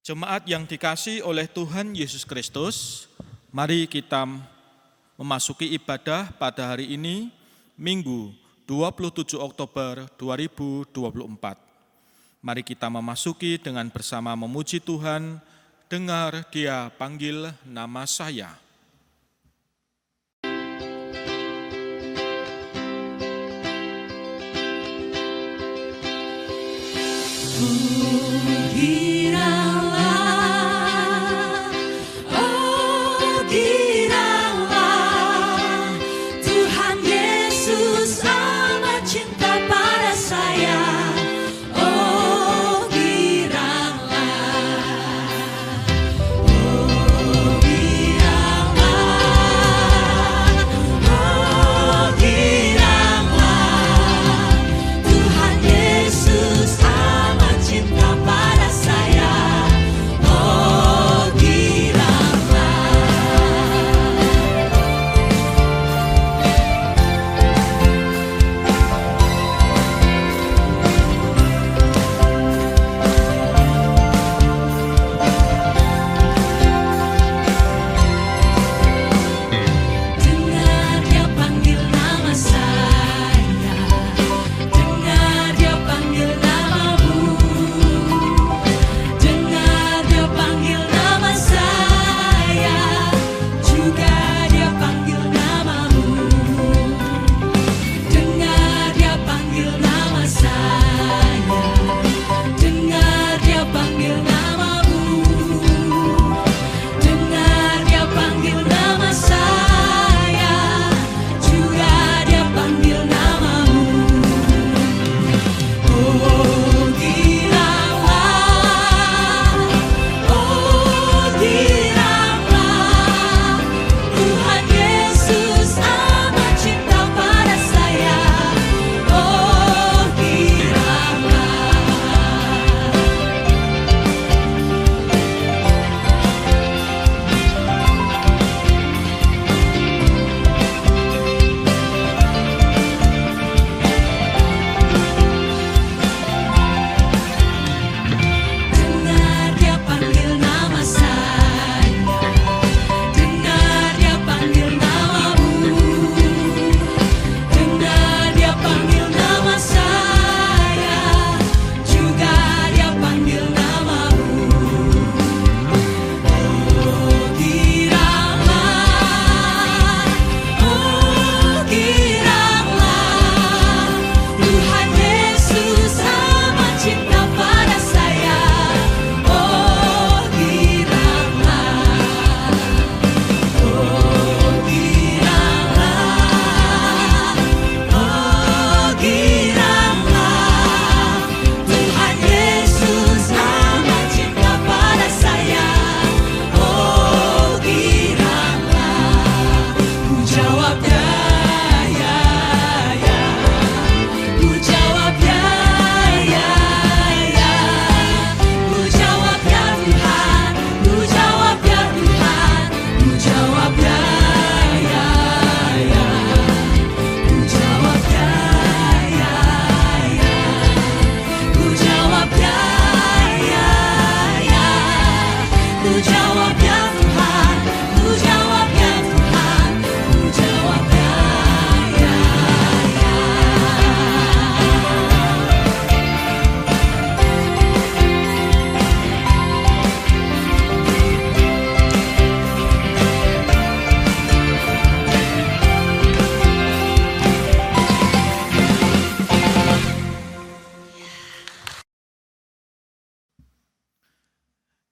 Jemaat yang dikasihi oleh Tuhan Yesus Kristus, mari kita memasuki ibadah pada hari ini, Minggu 27 Oktober 2024. Mari kita memasuki dengan bersama memuji Tuhan, dengar Dia panggil nama saya.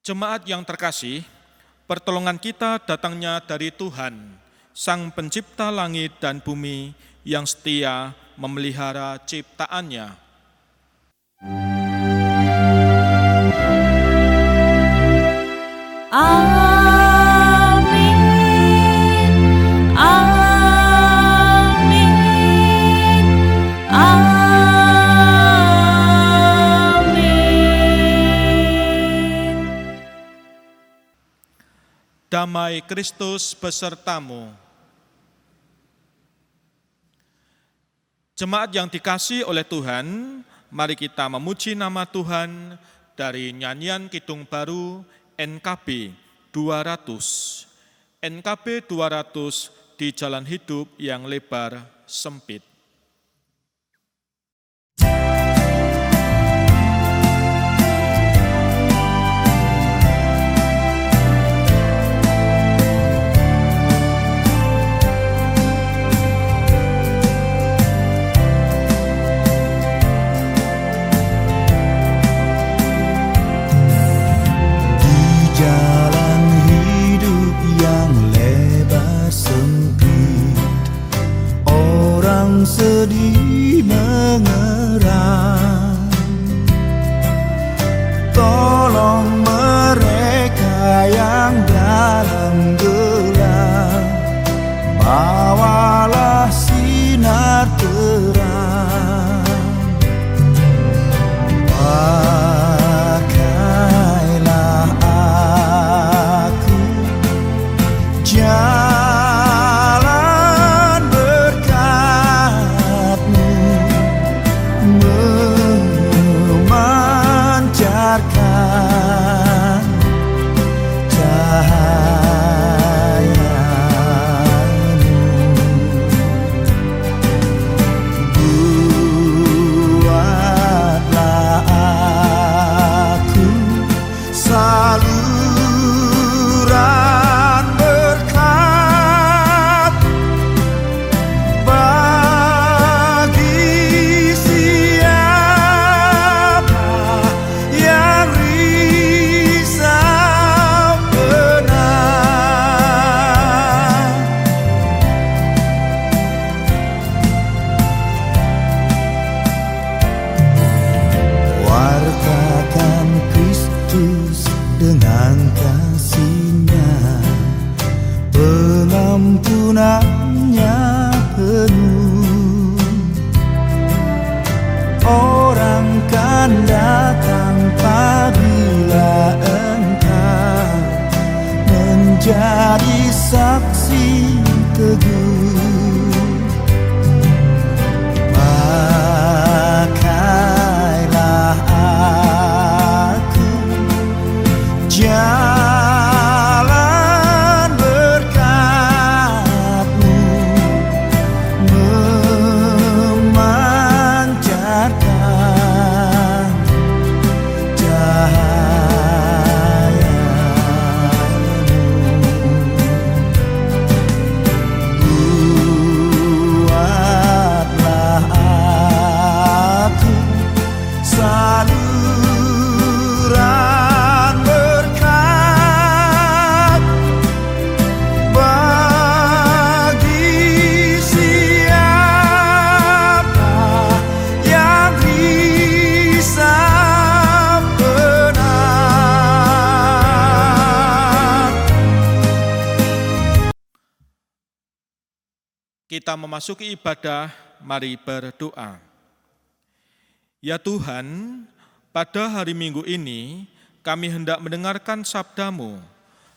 Jemaat yang terkasih, pertolongan kita datangnya dari Tuhan, Sang Pencipta langit dan bumi yang setia memelihara ciptaannya. Amin, amin, amin. Damai Kristus besertamu. Jemaat yang dikasihi oleh Tuhan, mari kita memuji nama Tuhan dari nyanyian Kidung Baru NKB 200. NKB 200 di jalan hidup yang lebar sempit. Sedih mengerang, tolong mereka yang dalam gelap, bawalah sinar terang. Pakailah aku memancarkan cahayamu. Buatlah aku saluran berkat bagi siapa yang risau benar. Wartakan Kristus dengan kasih-Nya, pengampunan-Nya penuh. Orang kan datang apabila engkau menjadi saksi teguh. Pakailah aku jalan berkat-Mu, memancarkan cahayamu. Buatlah aku saluran berkat bagi siapa yang risau benar. Kita memasuki ibadah, mari berdoa. Ya Tuhan, pada hari Minggu ini kami hendak mendengarkan sabda-Mu.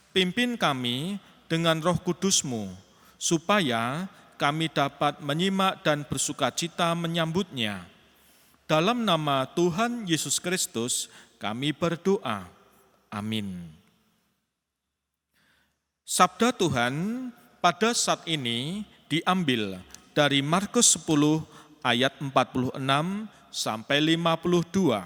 Pimpin kami dengan Roh Kudus-Mu, supaya kami dapat menyimak dan bersukacita menyambutnya. Dalam nama Tuhan Yesus Kristus kami berdoa. Amin. Sabda Tuhan pada saat ini diambil dari Markus 10 ayat 46 sampai 52.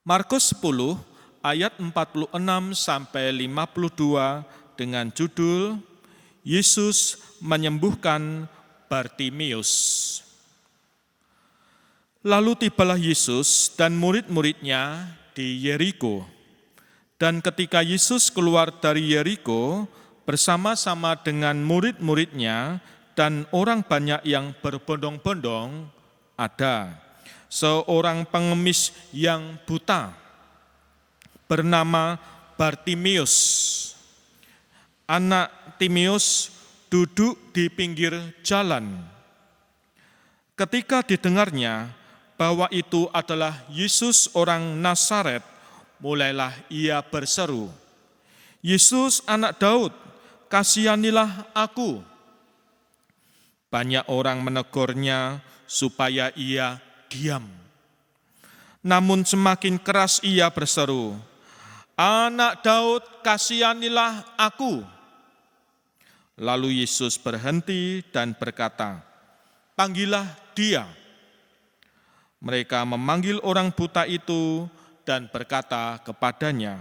Markus 10 ayat 46 sampai 52 dengan judul Yesus menyembuhkan Bartimius. Lalu tibalah Yesus dan murid-muridnya di Yeriko. Dan ketika Yesus keluar dari Yeriko bersama-sama dengan murid-muridnya dan orang banyak yang berbondong-bondong, ada seorang pengemis yang buta bernama Bartimius. Anak Timius duduk di pinggir jalan. Ketika didengarnya bahwa itu adalah Yesus orang Nazaret, mulailah ia berseru, "Yesus anak Daud, kasihanilah aku." Banyak orang menegurnya supaya ia diam. namun semakin keras ia berseru, "Anak Daud, kasihanilah aku." Lalu Yesus berhenti dan berkata, "Panggillah dia." Mereka memanggil orang buta itu dan berkata kepadanya,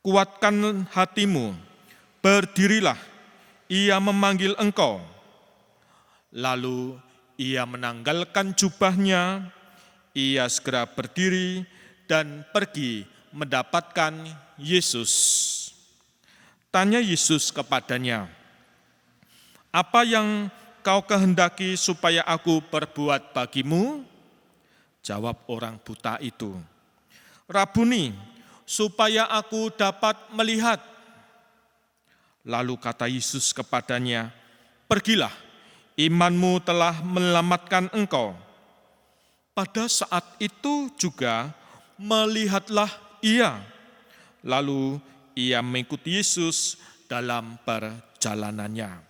"Kuatkan hatimu, berdirilah, ia memanggil engkau." Lalu ia menanggalkan jubahnya, ia segera berdiri dan pergi mendapatkan Yesus. Tanya Yesus kepadanya, "Apa yang kau kehendaki supaya aku perbuat bagimu?" Jawab orang buta itu, "Rabuni, supaya aku dapat melihat." Lalu kata Yesus kepadanya, "Pergilah, imanmu telah menyelamatkan engkau." Pada saat itu juga melihatlah ia. Lalu ia mengikuti Yesus dalam perjalanannya.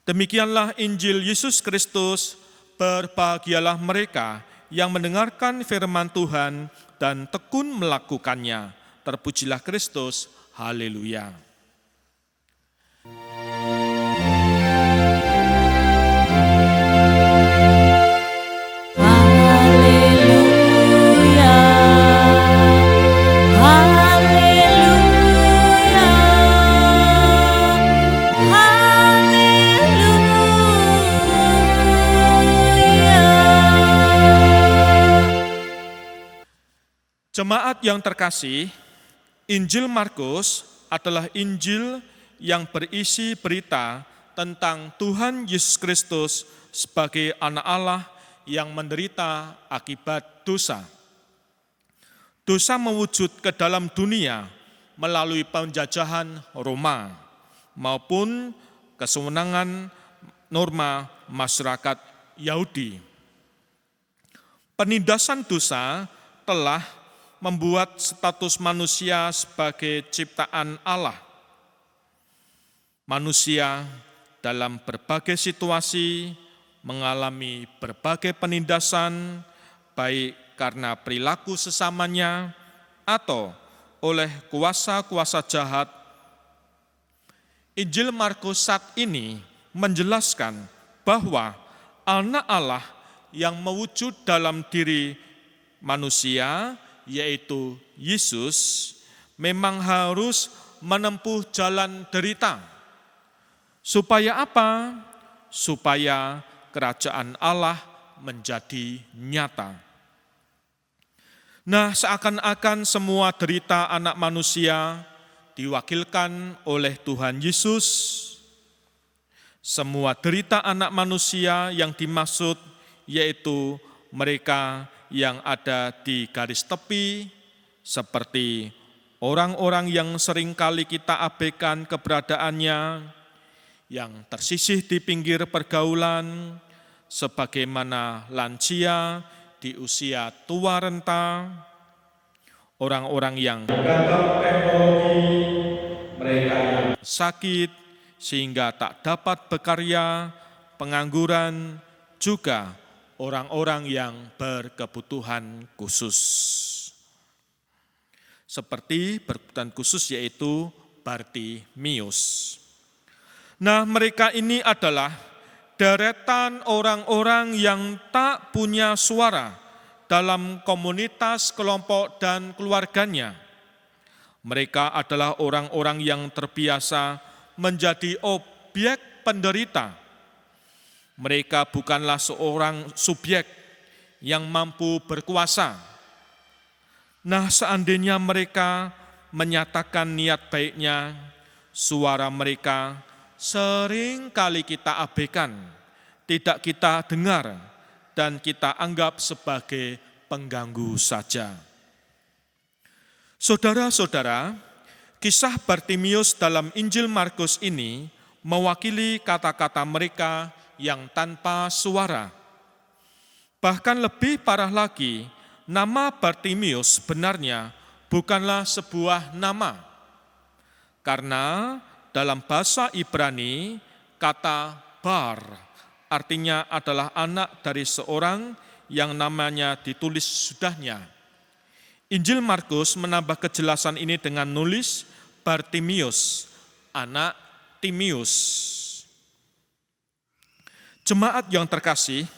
Demikianlah Injil Yesus Kristus. Berbahagialah mereka yang mendengarkan firman Tuhan dan tekun melakukannya. Terpujilah Kristus. Haleluya. Haleluya, haleluya, haleluya. Jemaat yang terkasih, Injil Markus adalah Injil yang berisi berita tentang Tuhan Yesus Kristus sebagai anak Allah yang menderita akibat dosa. Dosa mewujud ke dalam dunia melalui penjajahan Roma maupun kesewenangan norma masyarakat Yahudi. Penindasan dosa telah membuat status manusia sebagai ciptaan Allah. Manusia dalam berbagai situasi mengalami berbagai penindasan, baik karena perilaku sesamanya atau oleh kuasa-kuasa jahat. Injil Markus saat ini menjelaskan bahwa anak Allah yang mewujud dalam diri manusia, yaitu Yesus, memang harus menempuh jalan derita. Supaya apa? Supaya kerajaan Allah menjadi nyata. Nah, seakan-akan semua derita anak manusia diwakilkan oleh Tuhan Yesus. Semua derita anak manusia yang dimaksud yaitu mereka yang ada di garis tepi, seperti orang-orang yang seringkali kita abaikan keberadaannya, yang tersisih di pinggir pergaulan, sebagaimana lansia di usia tua renta, orang-orang yang gagal teknologi, mereka yang sakit sehingga tak dapat berkarya, pengangguran, juga orang-orang yang berkebutuhan khusus. Seperti berkebutuhan khusus yaitu Bartimius. Nah, mereka ini adalah deretan orang-orang yang tak punya suara dalam komunitas, kelompok, dan keluarganya. Mereka adalah orang-orang yang terbiasa menjadi objek penderita. Mereka bukanlah seorang subjek yang mampu berkuasa. Nah, seandainya mereka menyatakan niat baiknya, suara mereka sering kali kita abaikan, tidak kita dengar, dan kita anggap sebagai pengganggu saja. Saudara-saudara, kisah Bartimius dalam Injil Markus ini mewakili kata-kata mereka yang tanpa suara. Bahkan lebih parah lagi, nama Bartimius sebenarnya bukanlah sebuah nama. Karena dalam bahasa Ibrani, kata bar artinya adalah anak dari seorang yang namanya ditulis sudahnya. Injil Markus menambah kejelasan ini dengan nulis Bartimius, anak Timius. Jemaat yang terkasih,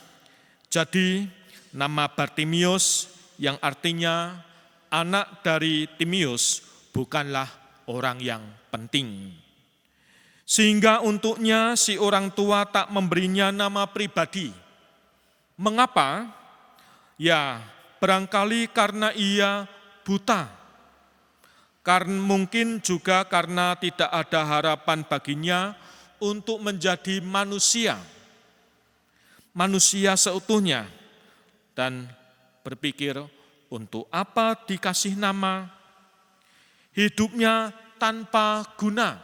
jadi nama Bartimius yang artinya anak dari Timius bukanlah orang yang penting. Sehingga untuknya si orang tua tak memberinya nama pribadi. Mengapa? Ya, barangkali karena ia buta. Karena mungkin juga karena tidak ada harapan baginya untuk menjadi manusia seutuhnya, dan berpikir untuk apa dikasih nama, hidupnya tanpa guna.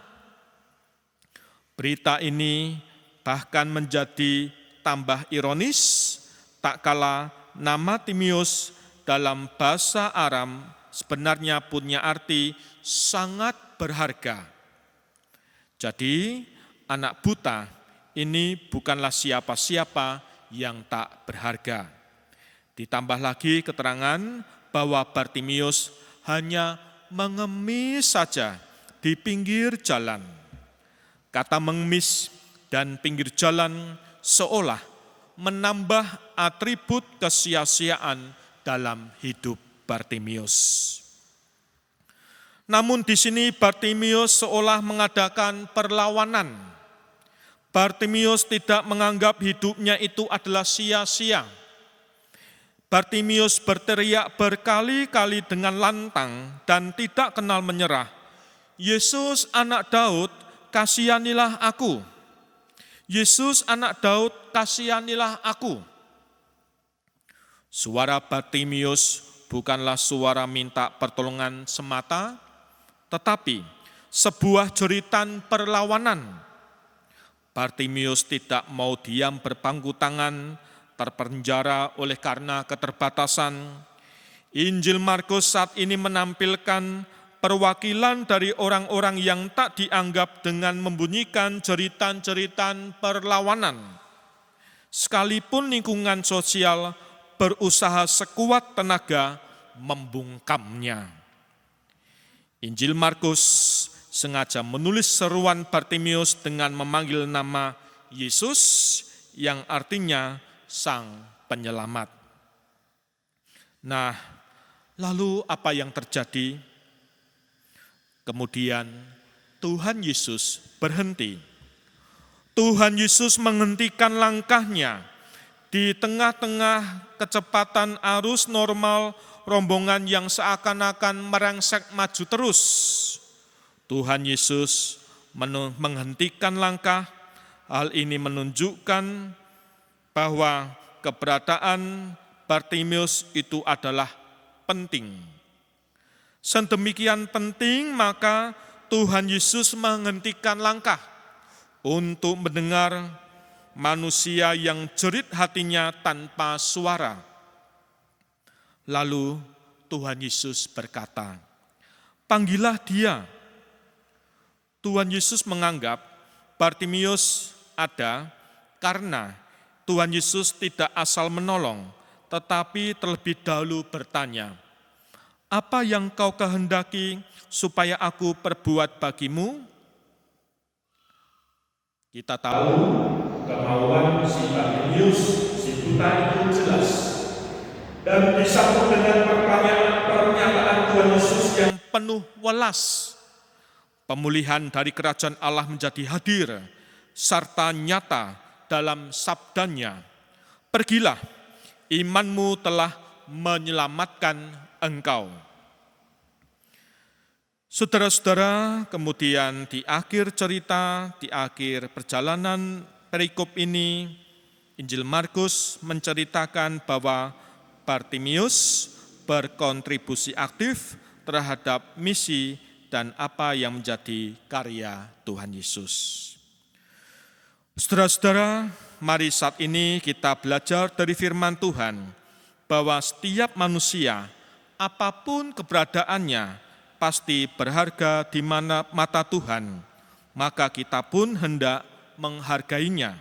Berita ini bahkan menjadi tambah ironis, tak kala nama Timius dalam bahasa Aram sebenarnya punya arti sangat berharga. Jadi anak buta ini bukanlah siapa-siapa yang tak berharga. Ditambah lagi keterangan bahwa Bartimius hanya mengemis saja di pinggir jalan. Kata mengemis dan pinggir jalan seolah menambah atribut kesia-siaan dalam hidup Bartimius. Namun di sini Bartimius seolah mengadakan perlawanan. Bartimius tidak menganggap hidupnya itu adalah sia-sia. Bartimius berteriak berkali-kali dengan lantang dan tidak kenal menyerah. Yesus anak Daud, kasihanilah aku. Yesus anak Daud, kasihanilah aku. Suara Bartimius bukanlah suara minta pertolongan semata, tetapi sebuah jeritan perlawanan. Bartimius tidak mau diam berpangku tangan, terpenjara oleh karena keterbatasan. Injil Markus saat ini menampilkan perwakilan dari orang-orang yang tak dianggap dengan membunyikan jeritan-jeritan perlawanan. Sekalipun lingkungan sosial berusaha sekuat tenaga membungkamnya. Injil Markus sengaja menulis seruan Bartimius dengan memanggil nama Yesus yang artinya Sang Penyelamat. Nah, lalu apa yang terjadi? Kemudian Tuhan Yesus berhenti. Tuhan Yesus menghentikan langkahnya di tengah-tengah kecepatan arus normal rombongan yang seakan-akan merangsek maju terus. Tuhan Yesus menghentikan langkah. Hal ini menunjukkan bahwa keberadaan Bartimius itu adalah penting. Sedemikian penting maka Tuhan Yesus menghentikan langkah untuk mendengar manusia yang jerit hatinya tanpa suara. Lalu Tuhan Yesus berkata, "Panggillah dia." Tuhan Yesus menganggap Bartimius ada karena Tuhan Yesus tidak asal menolong, tetapi terlebih dahulu bertanya, "Apa yang kau kehendaki supaya aku perbuat bagimu?" Kita tahu kemauan si Bartimius, si buta itu jelas. Dan disambut dengan pernyataan Tuhan Yesus yang penuh welas. Pemulihan dari kerajaan Allah menjadi hadir, serta nyata dalam sabdanya, "Pergilah, imanmu telah menyelamatkan engkau." Saudara-saudara, kemudian di akhir cerita, di akhir perjalanan perikop ini, Injil Markus menceritakan bahwa Bartimius berkontribusi aktif terhadap misi dan apa yang menjadi karya Tuhan Yesus. Saudara-saudara, mari saat ini kita belajar dari firman Tuhan bahwa setiap manusia, apapun keberadaannya, pasti berharga di mata Tuhan, maka kita pun hendak menghargainya,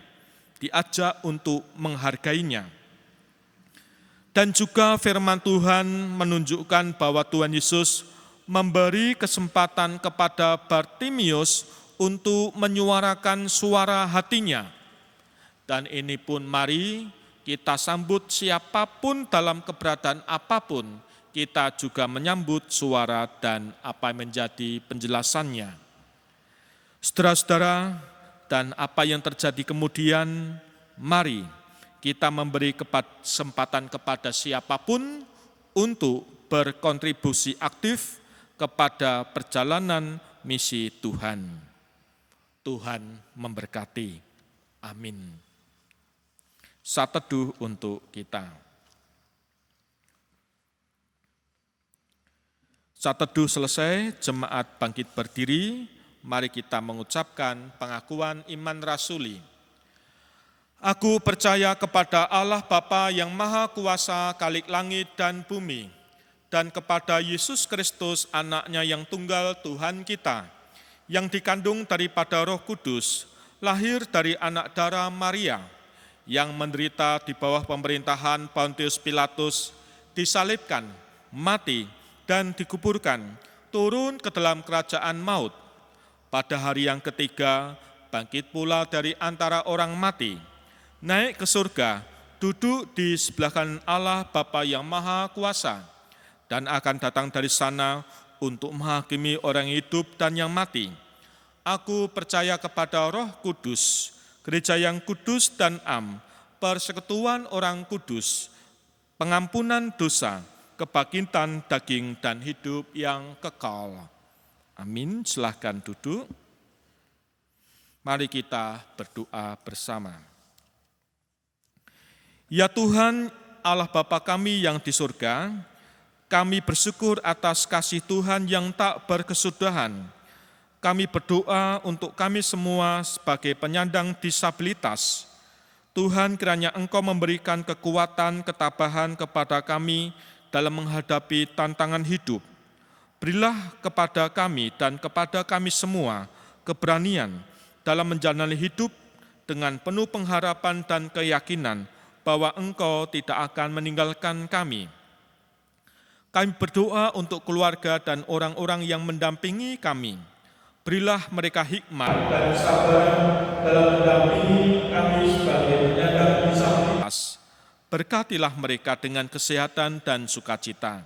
diajak untuk menghargainya. Dan juga firman Tuhan menunjukkan bahwa Tuhan Yesus memberi kesempatan kepada Bartimius untuk menyuarakan suara hatinya. Dan ini pun mari kita sambut siapapun dalam keberadaan apapun, kita juga menyambut suara dan apa yang menjadi penjelasannya. Saudara-saudara, dan apa yang terjadi kemudian, mari kita memberi kesempatan kepada siapapun untuk berkontribusi aktif kepada perjalanan misi Tuhan. Tuhan memberkati. Amin. Saat teduh untuk kita. Saat teduh selesai, jemaat bangkit berdiri, mari kita mengucapkan pengakuan iman rasuli. Aku percaya kepada Allah Bapa yang Maha Kuasa, Khalik langit dan bumi, dan kepada Yesus Kristus, anaknya yang tunggal Tuhan kita, yang dikandung daripada Roh Kudus, lahir dari anak darah Maria, yang menderita di bawah pemerintahan Pontius Pilatus, disalibkan, mati, dan dikuburkan, turun ke dalam kerajaan maut. Pada hari yang ketiga, bangkit pula dari antara orang mati, naik ke surga, duduk di sebelah kanan Allah Bapa yang Maha Kuasa, dan akan datang dari sana untuk menghakimi orang hidup dan yang mati. Aku percaya kepada Roh Kudus, gereja yang kudus dan am, persekutuan orang kudus, pengampunan dosa, kebangkitan daging dan hidup yang kekal. Amin. Silahkan duduk. Mari kita berdoa bersama. Ya Tuhan, Allah Bapa kami yang di surga, kami bersyukur atas kasih Tuhan yang tak berkesudahan. Kami berdoa untuk kami semua sebagai penyandang disabilitas. Tuhan, kiranya Engkau memberikan kekuatan, ketabahan kepada kami dalam menghadapi tantangan hidup. Berilah kepada kami dan kepada kami semua keberanian dalam menjalani hidup dengan penuh pengharapan dan keyakinan bahwa Engkau tidak akan meninggalkan kami. Kami berdoa untuk keluarga dan orang-orang yang mendampingi kami. Berilah mereka hikmat dan sabar dalam mendampingi kami sebagai penyandang disabilitas. Berkatilah mereka dengan kesehatan dan sukacita.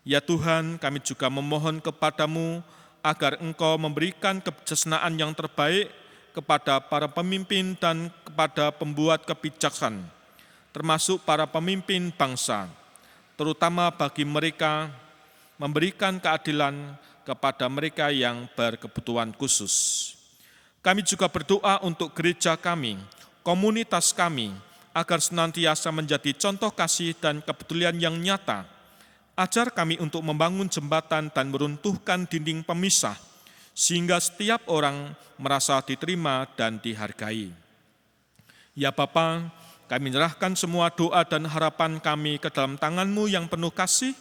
Ya Tuhan, kami juga memohon kepadamu agar Engkau memberikan kebijaksanaan yang terbaik kepada para pemimpin dan kepada pembuat kebijakan, termasuk para pemimpin bangsa, terutama bagi mereka memberikan keadilan kepada mereka yang berkebutuhan khusus. Kami juga berdoa untuk gereja kami, komunitas kami, agar senantiasa menjadi contoh kasih dan kepedulian yang nyata. Ajar kami untuk membangun jembatan dan meruntuhkan dinding pemisah, sehingga setiap orang merasa diterima dan dihargai. Ya Bapa, kami menyerahkan semua doa dan harapan kami ke dalam tangan-Mu yang penuh kasih.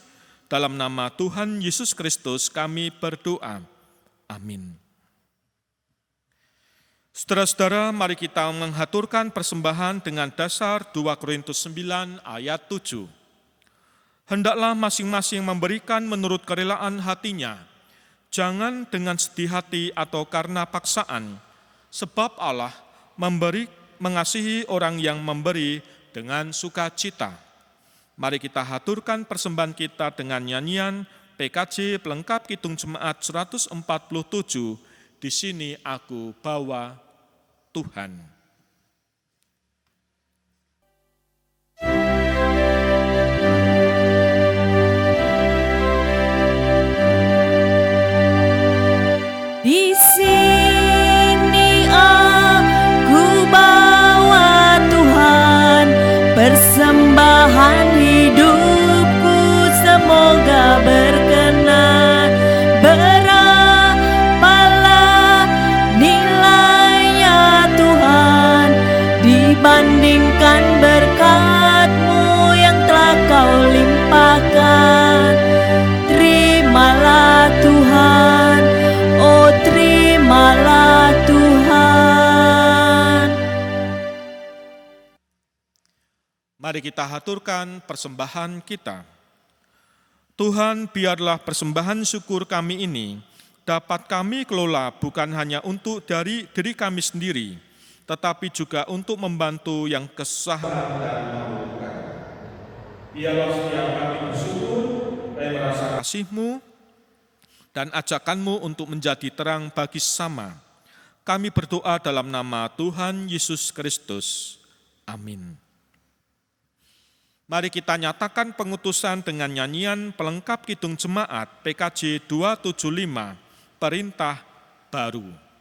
Dalam nama Tuhan Yesus Kristus kami berdoa. Amin. Saudara-saudara, mari kita menghaturkan persembahan dengan dasar 2 Korintus 9 ayat 7. Hendaklah masing-masing memberikan menurut kerelaan hatinya, jangan dengan sedih hati atau karena paksaan, sebab Allah mengasihi orang yang memberi dengan sukacita. Mari kita haturkan persembahan kita dengan nyanyian PKJ pelengkap Kidung Jemaat 147, Di Sini Aku Bawa Tuhan. Di sini aku bawa Tuhan, persembahan hidupku semoga berkenan. Berapalah nilainya Tuhan dibandingkan berkat-Mu yang telah Kau limpahkan. Terimalah Tuhan, oh terimalah Tuhan. Mari Mari kita haturkan persembahan kita. Tuhan, biarlah persembahan syukur kami ini dapat kami kelola bukan hanya untuk dari diri kami sendiri, tetapi juga untuk membantu yang kesusahan dan membutuhkan. Biarlah setiap kami bersyukur dan merasa kasih-Mu dan ajakan-Mu untuk menjadi terang bagi sesama. Kami berdoa dalam nama Tuhan Yesus Kristus. Amin. Mari kita nyatakan pengutusan dengan nyanyian pelengkap Kidung Jemaat PKJ 275, Perintah Baru.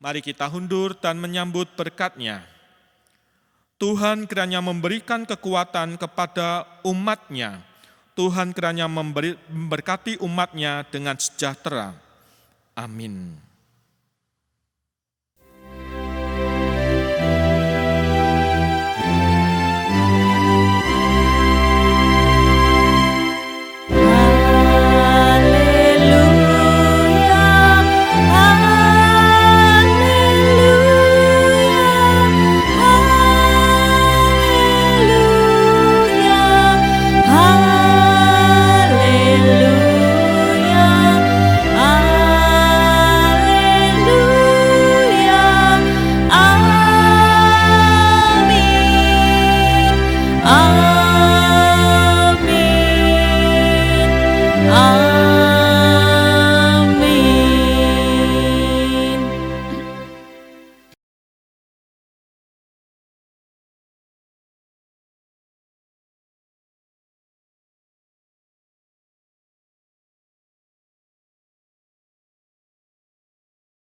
Mari kita hundur dan menyambut berkat-Nya. Tuhan kiranya memberikan kekuatan kepada umat-Nya. Tuhan kiranya memberkati umat-Nya dengan sejahtera. Amin.